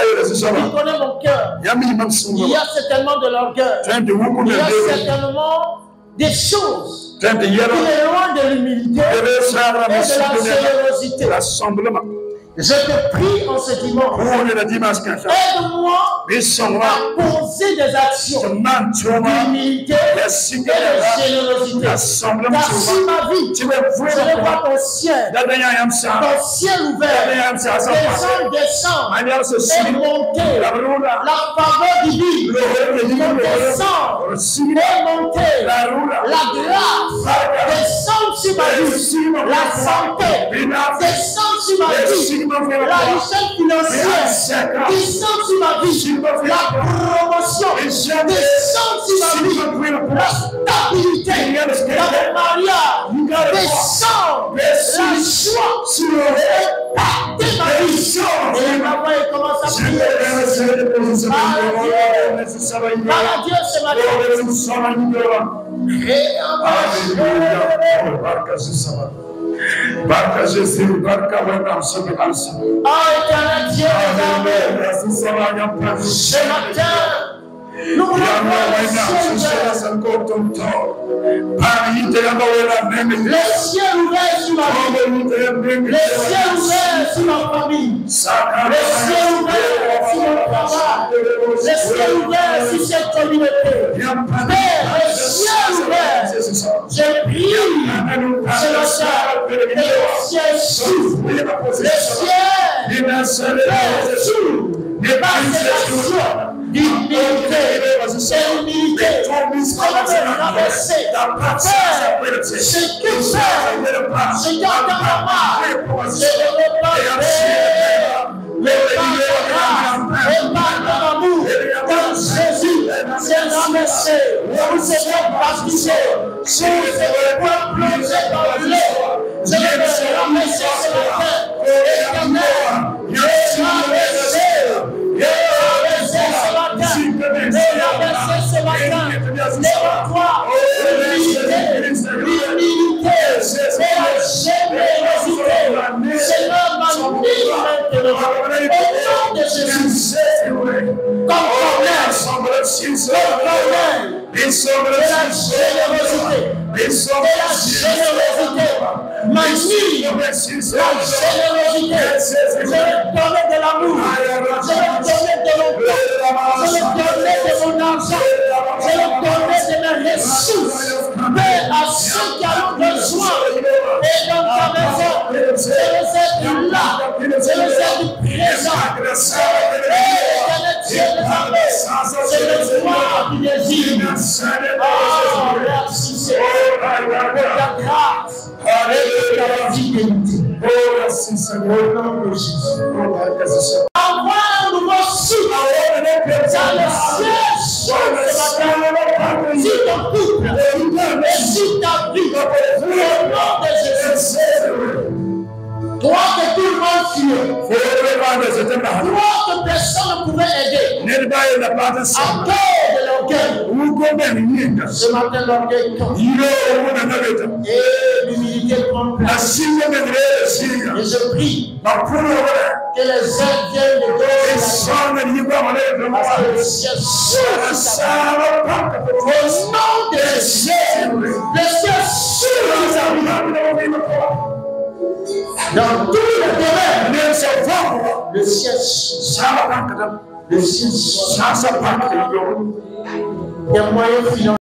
connais mon cœur. Il y a certainement de l'orgueil. Il y a certainement des choses qui est loin de l'humilité et de la générosité. Je te prie en ce dimanche, aide-moi à poser des actions d'humilité et de générosité. Car si ma vie, je vais voir ton ciel ouvert, les anges descendent et monter, la faveur divine descend et monter, la grâce descend sur ma vie, la santé descend sur ma vie. La richesse financière descend sur ma vie. La promotion descend sur ma vie. La stabilité dans le mariage descend. La joie et ma vie. Et ma voix commence à prier. Par Dieu ce matin. Barca Jésus, barca Abraham, sauve Ansa. Oh éternel Dieu des armées, ce matin, nous voulons voir le ciel ouvert sur ma vie, le ciel ouvert sur ma famille, le ciel ouvert sur mon travail, le ciel ouvert sur cette communauté. Père, le ciel ouvert, je prie ce matin, et le ciel s'ouvre, le ciel s'ouvre, par cette action d'humilité, c'est l'humilité, comment te rabaisser, Père, ce que faire, ce qui a dans la main, c'est le repas, le pas d'amour, quand Jésus s'est ramassé, vous serez baptisés, si vous serez pas plongé dans l'eau, je vais ramasser ce matin, éternel, je vais ramasser ce matin, lève-toi, l'humilité, et la générosité, Seigneur, m'anime maintenant, au nom de Jésus, comme Corneille, et la générosité, manie la générosité, je vais donner de l'amour, je vais donner de mon temps, je vais donner de mon argent, je vais donner de mes ressources C'est le salut présent. C'est le soir qui désire. Oh, merci Seigneur. Pour ta grâce. Alléluia, la fidélité. Oh, merci Seigneur. Au nom de Jésus. Envoie un nouveau souffle dans le siège chaud ce matin. Si ton couple et si ta vie, au nom de Jésus. Toi que tout le monde fuit. Toi que personne ne pouvait aider. À cause de l'orgueil. Ce matin, l'orgueil tombe. Et l'humilité prend place. Et je prie que les ailes viennent de Dieu. Parce que le ciel s'ouvre. Au nom de Jésus, le ciel s'ouvre. Dans tous les domaines, le ciel s'ouvre. Des moyens financiers.